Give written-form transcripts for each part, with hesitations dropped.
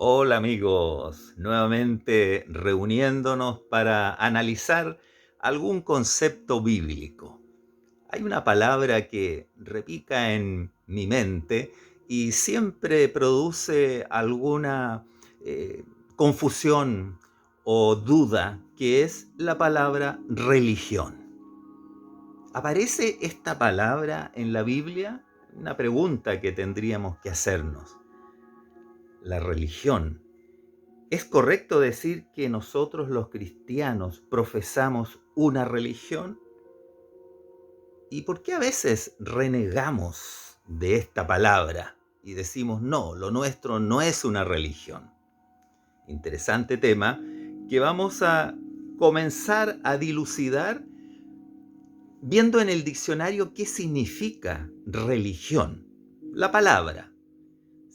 Hola amigos, nuevamente reuniéndonos para analizar algún concepto bíblico. Hay una palabra que repica en mi mente y siempre produce alguna confusión o duda, que es la palabra religión. ¿Aparece esta palabra en la Biblia? Una pregunta que tendríamos que hacernos. La religión. ¿Es correcto decir que nosotros los cristianos profesamos una religión? ¿Y por qué a veces renegamos de esta palabra y decimos, no, lo nuestro no es una religión? Interesante tema que vamos a comenzar a dilucidar viendo en el diccionario qué significa religión. La palabra.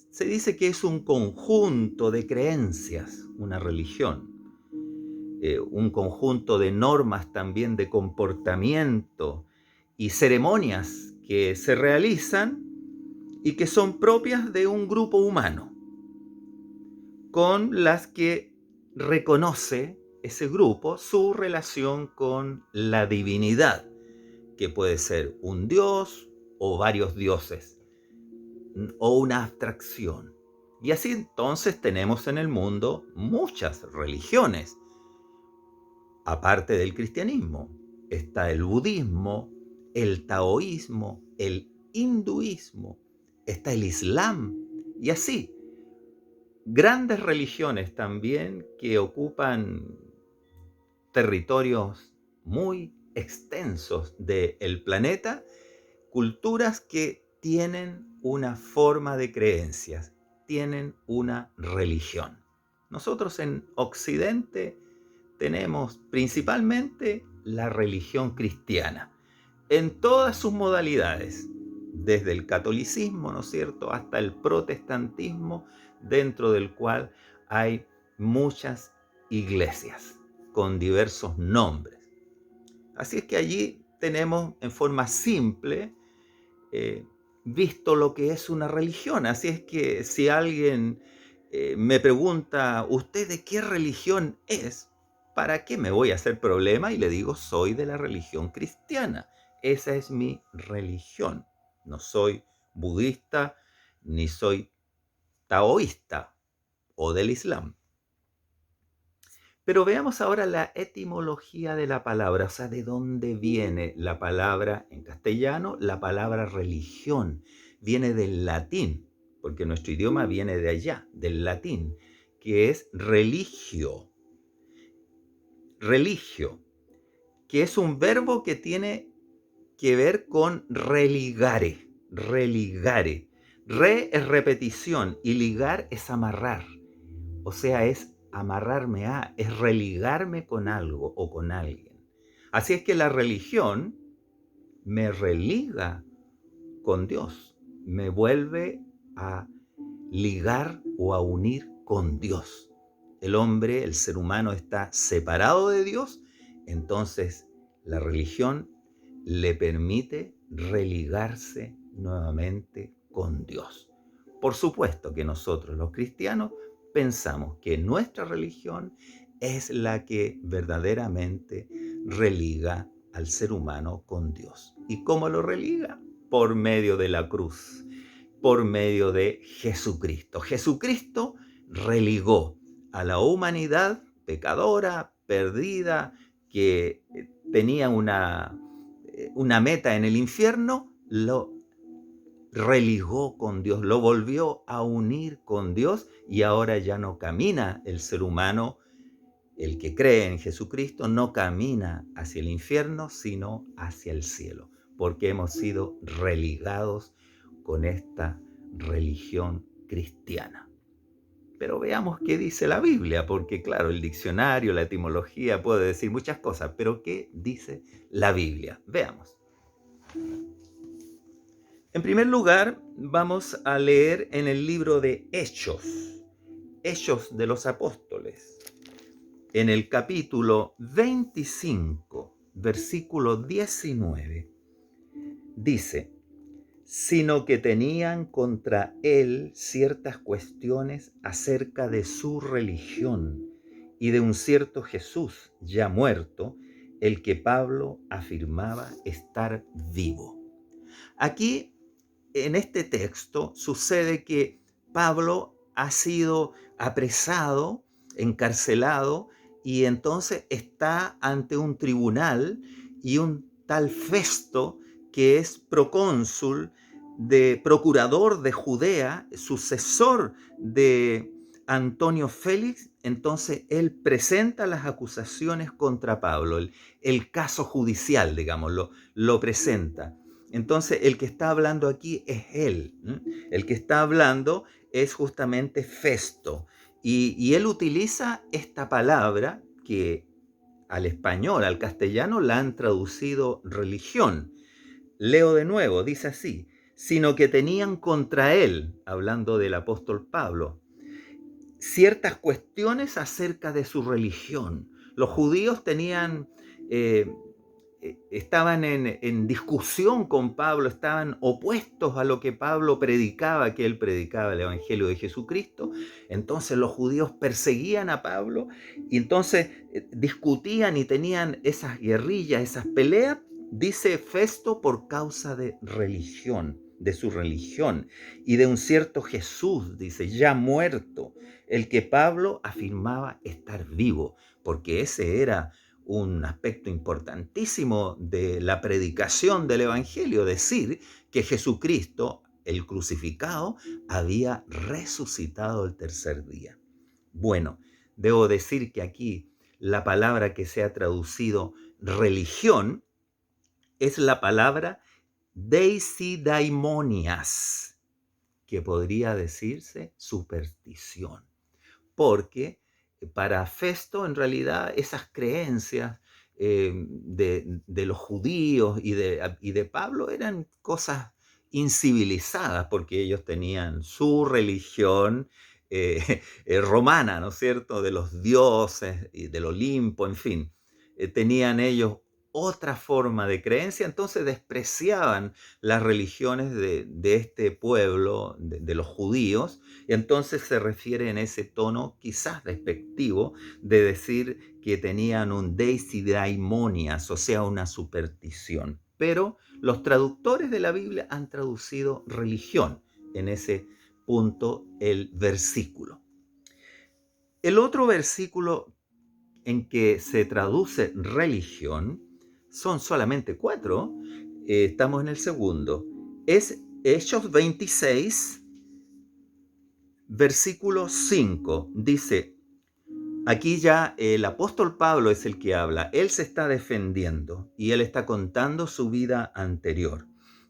Se dice que es un conjunto de creencias, una religión. Un conjunto de normas también de comportamiento y ceremonias que se realizan y que son propias de un grupo humano, con las que reconoce ese grupo su relación con la divinidad, que puede ser un dios o varios dioses, o una abstracción. Y así entonces tenemos en el mundo muchas religiones. Aparte del cristianismo, está el budismo, el taoísmo, el hinduismo, está el islam y así. Grandes religiones también que ocupan territorios muy extensos del planeta, culturas que tienen una forma de creencias, tienen una religión. Nosotros en Occidente tenemos principalmente la religión cristiana, en todas sus modalidades, desde el catolicismo, ¿no es cierto?, hasta el protestantismo, dentro del cual hay muchas iglesias con diversos nombres. Así es que allí tenemos en forma simple eh, visto lo que es una religión. Así es que si alguien me pregunta, ¿usted de qué religión es? ¿Para qué me voy a hacer problema? Y le digo, soy de la religión cristiana. Esa es mi religión. No soy budista, ni soy taoísta o del Islam. Pero veamos ahora la etimología de la palabra, o sea, de dónde viene la palabra en castellano. La palabra religión viene del latín, porque nuestro idioma viene de allá, del latín, que es religio. Religio, que es un verbo que tiene que ver con religare, religare. Re es repetición y ligar es amarrar. O sea, es amarrarme a, es religarme con algo o con alguien. Así es que la religión me religa con Dios, me vuelve a ligar o a unir con Dios. El hombre, el ser humano está separado de Dios, entonces la religión le permite religarse nuevamente con Dios. Por supuesto que nosotros los cristianos pensamos que nuestra religión es la que verdaderamente religa al ser humano con Dios. ¿Y cómo lo religa? Por medio de la cruz, por medio de Jesucristo. Jesucristo religó a la humanidad pecadora, perdida, que tenía una meta en el infierno, lo religó con Dios, lo volvió a unir con Dios y ahora ya no camina el ser humano, el que cree en Jesucristo, no camina hacia el infierno, sino hacia el cielo, porque hemos sido religados con esta religión cristiana. Pero veamos qué dice la Biblia, porque claro, el diccionario, la etimología puede decir muchas cosas, pero ¿qué dice la Biblia? Veamos. En primer lugar, vamos a leer en el libro de Hechos, Hechos de los Apóstoles, en el capítulo 25, versículo 19. Dice, sino que tenían contra él ciertas cuestiones acerca de su religión y de un cierto Jesús ya muerto, el que Pablo afirmaba estar vivo. Aquí, en este texto, sucede que Pablo ha sido apresado, encarcelado, y entonces está ante un tribunal, y un tal Festo, que es procónsul, de procurador de Judea, sucesor de Antonio Félix, entonces él presenta las acusaciones contra Pablo, el caso judicial, digámoslo, lo presenta. Entonces el que está hablando aquí es él. El que está hablando es justamente Festo. Y él utiliza esta palabra que al español, al castellano, la han traducido religión. Leo de nuevo, dice así: sino que tenían contra él, hablando del apóstol Pablo, ciertas cuestiones acerca de su religión. Los judíos tenían, estaban en discusión con Pablo, estaban opuestos a lo que Pablo predicaba, que él predicaba el Evangelio de Jesucristo. Entonces los judíos perseguían a Pablo, y entonces discutían y tenían esas guerrillas, esas peleas, dice Festo, por causa de religión, de su religión, y de un cierto Jesús, dice, ya muerto, el que Pablo afirmaba estar vivo, porque ese era un aspecto importantísimo de la predicación del Evangelio, decir que Jesucristo, el crucificado, había resucitado el tercer día. Bueno, debo decir que aquí la palabra que se ha traducido religión es la palabra deisidaionias, que podría decirse superstición, porque para Festo en realidad esas creencias de los judíos y de Pablo eran cosas incivilizadas, porque ellos tenían su religión romana, ¿no es cierto?, de los dioses y del Olimpo, en fin. Tenían ellos otra forma de creencia, entonces despreciaban las religiones de este pueblo, de los judíos, y entonces se refiere en ese tono quizás despectivo de decir que tenían un deisidaionias, o sea, una superstición. Pero los traductores de la Biblia han traducido religión en ese punto el versículo. El otro versículo en que se traduce religión son solamente 4. Estamos en el segundo. Es Hechos 26, versículo 5. Dice, aquí ya el apóstol Pablo es el que habla. Él se está defendiendo y él está contando su vida anterior.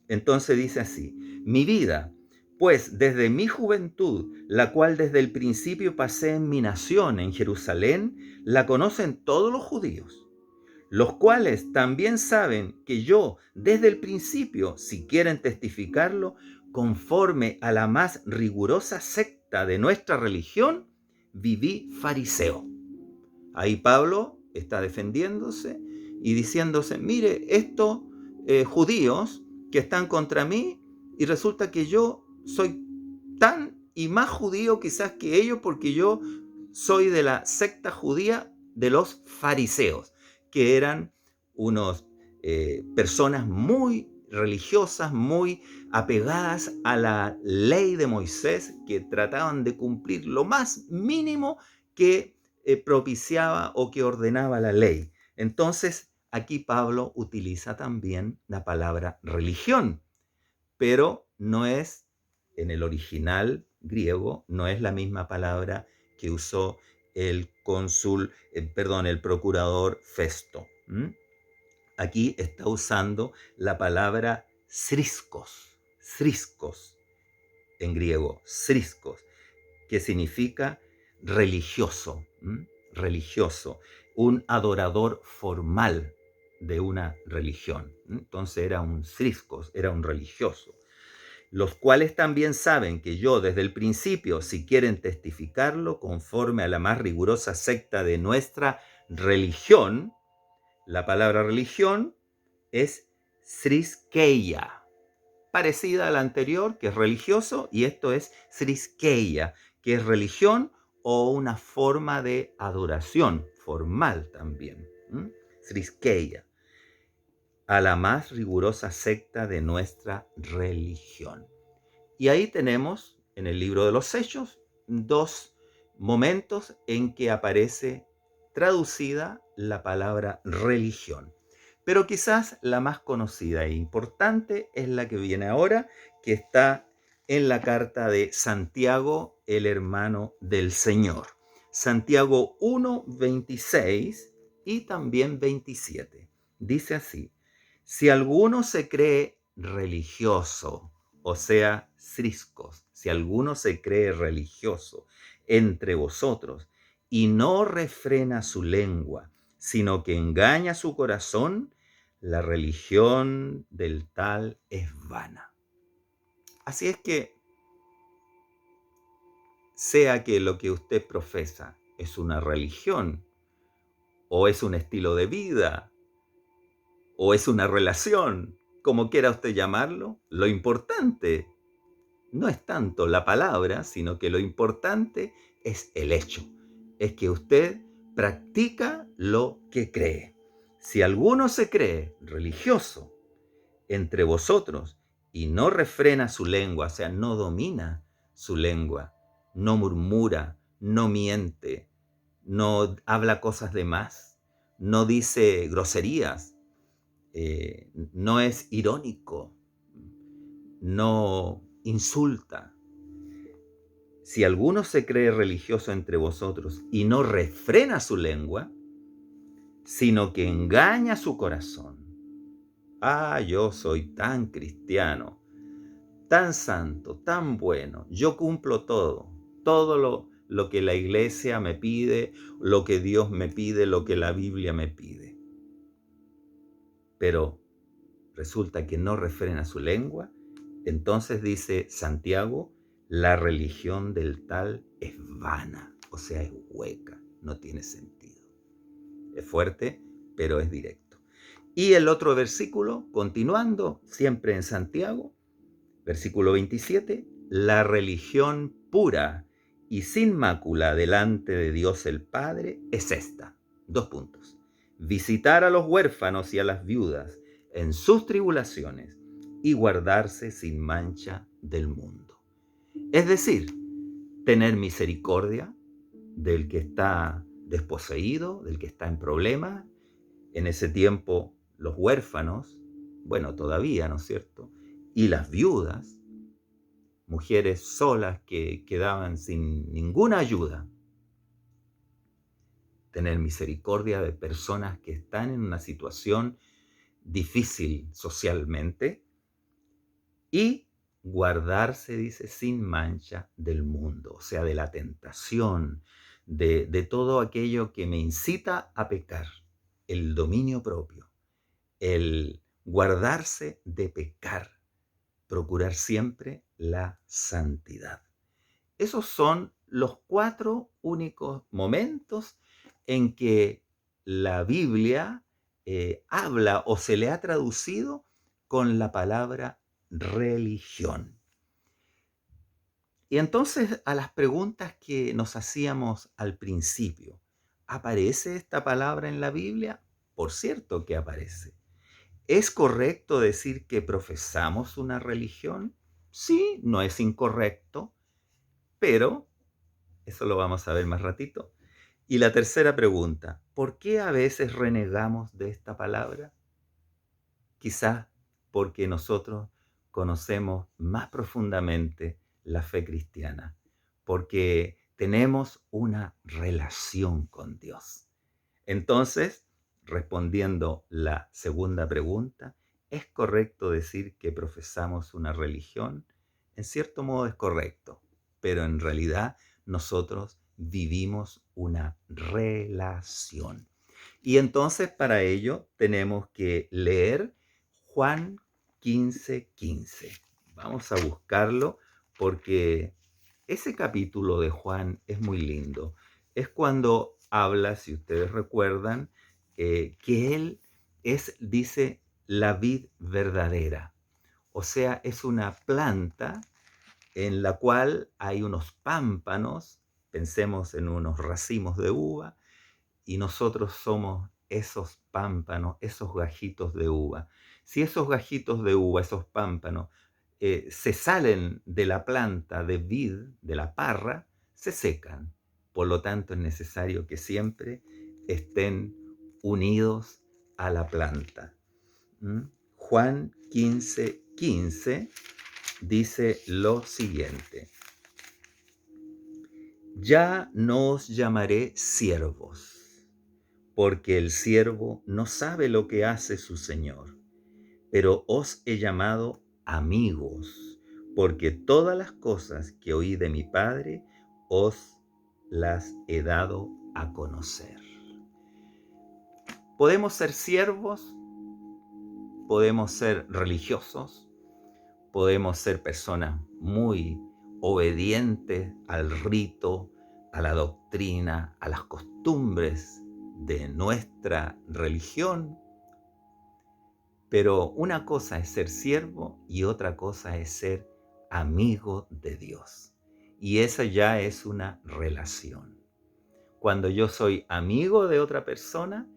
Entonces dice así: mi vida, pues desde mi juventud, la cual desde el principio pasé en mi nación, en Jerusalén, la conocen todos los judíos, los cuales también saben que yo desde el principio, si quieren testificarlo, conforme a la más rigurosa secta de nuestra religión, viví fariseo. Ahí Pablo está defendiéndose y diciéndose: mire, estos judíos que están contra mí, y resulta que yo soy tan y más judío quizás que ellos, porque yo soy de la secta judía de los fariseos, que eran unos personas muy religiosas, muy apegadas a la ley de Moisés, que trataban de cumplir lo más mínimo que propiciaba o que ordenaba la ley. Entonces, aquí Pablo utiliza también la palabra religión, pero no es, en el original griego, no es la misma palabra que usó el el procurador Festo. Aquí está usando la palabra thriskos en griego, thriskos, que significa religioso, religioso, un adorador formal de una religión. Entonces era un thriskos, era un religioso. Los cuales también saben que yo desde el principio, si quieren testificarlo, conforme a la más rigurosa secta de nuestra religión, la palabra religión es thriskeia, parecida a la anterior, que es religioso, y esto es thriskeiya, que es religión o una forma de adoración formal también. Thriskeiya, a la más rigurosa secta de nuestra religión. Y ahí tenemos en el libro de los Hechos dos momentos en que aparece traducida la palabra religión. Pero quizás la más conocida e importante es la que viene ahora, que está en la carta de Santiago, el hermano del Señor. Santiago 1:26 y también 27. Dice así: si alguno se cree religioso, o sea, thriskos, si alguno se cree religioso entre vosotros y no refrena su lengua, sino que engaña su corazón, la religión del tal es vana. Así es que, sea que lo que usted profesa es una religión, o es un estilo de vida, o es una relación, como quiera usted llamarlo, lo importante no es tanto la palabra, sino que lo importante es el hecho. Es que usted practica lo que cree. Si alguno se cree religioso entre vosotros y no refrena su lengua, o sea, no domina su lengua, no murmura, no miente, no habla cosas de más, no dice groserías, no es irónico, no insulta. Si alguno se cree religioso entre vosotros y no refrena su lengua, sino que engaña su corazón. Ah, yo soy tan cristiano, tan santo, tan bueno, yo cumplo todo lo que la iglesia me pide, lo que Dios me pide, lo que la Biblia me pide. Pero resulta que no refrena su lengua, entonces dice Santiago, la religión del tal es vana, o sea, es hueca, no tiene sentido. Es fuerte, pero es directo. Y el otro versículo, continuando, siempre en Santiago, versículo 27, la religión pura y sin mácula delante de Dios el Padre es esta. 2 puntos. Visitar a los huérfanos y a las viudas en sus tribulaciones y guardarse sin mancha del mundo. Es decir, tener misericordia del que está desposeído, del que está en problemas. En ese tiempo los huérfanos, bueno, todavía, ¿no es cierto? Y las viudas, mujeres solas que quedaban sin ninguna ayuda. Tener misericordia de personas que están en una situación difícil socialmente y guardarse, dice, sin mancha del mundo, o sea, de la tentación, de todo aquello que me incita a pecar, el dominio propio, el guardarse de pecar, procurar siempre la santidad. Esos son los 4 únicos momentos en que la Biblia habla o se le ha traducido con la palabra religión. Y entonces, a las preguntas que nos hacíamos al principio, ¿aparece esta palabra en la Biblia? Por cierto que aparece. ¿Es correcto decir que profesamos una religión? Sí, no es incorrecto, pero eso lo vamos a ver más ratito. Y la tercera pregunta, ¿por qué a veces renegamos de esta palabra? Quizás porque nosotros conocemos más profundamente la fe cristiana, porque tenemos una relación con Dios. Entonces, respondiendo la segunda pregunta, ¿es correcto decir que profesamos una religión? En cierto modo es correcto, pero en realidad nosotros vivimos una relación. Y entonces para ello tenemos que leer Juan 15:15. Vamos a buscarlo porque ese capítulo de Juan es muy lindo. Es cuando habla, si ustedes recuerdan, que Él es, dice, la vid verdadera. O sea, es una planta en la cual hay unos pámpanos, pensemos en unos racimos de uva, y nosotros somos esos pámpanos, esos gajitos de uva. Si esos gajitos de uva, esos pámpanos, se salen de la planta de vid, de la parra, se secan. Por lo tanto, es necesario que siempre estén unidos a la planta. ¿Mm? Juan 15:15 dice lo siguiente: ya no os llamaré siervos, porque el siervo no sabe lo que hace su señor, pero os he llamado amigos, porque todas las cosas que oí de mi Padre os las he dado a conocer. Podemos ser siervos, podemos ser religiosos, podemos ser personas muy obedientes al rito, a la doctrina, a las costumbres de nuestra religión, pero una cosa es ser siervo y otra cosa es ser amigo de Dios. Y esa ya es una relación. Cuando yo soy amigo de otra persona,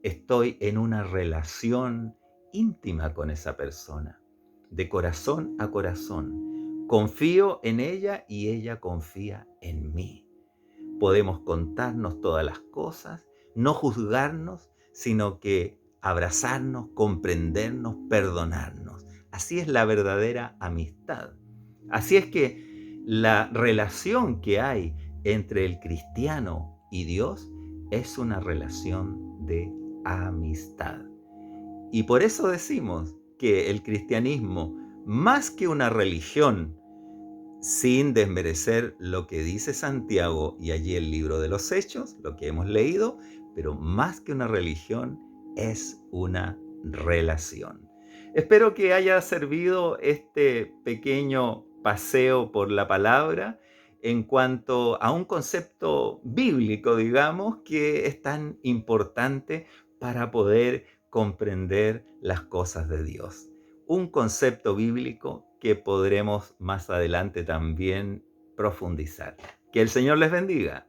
estoy en una relación íntima con esa persona, de corazón a corazón. Confío en ella y ella confía en mí. Podemos contarnos todas las cosas, no juzgarnos, sino que abrazarnos, comprendernos, perdonarnos. Así es la verdadera amistad. Así es que la relación que hay entre el cristiano y Dios es una relación de amistad. Y por eso decimos que el cristianismo, más que una religión, sin desmerecer lo que dice Santiago y allí el libro de los Hechos, lo que hemos leído, pero más que una religión, es una relación. Espero que haya servido este pequeño paseo por la palabra en cuanto a un concepto bíblico, digamos, que es tan importante para poder comprender las cosas de Dios. Un concepto bíblico que podremos más adelante también profundizar. Que el Señor les bendiga.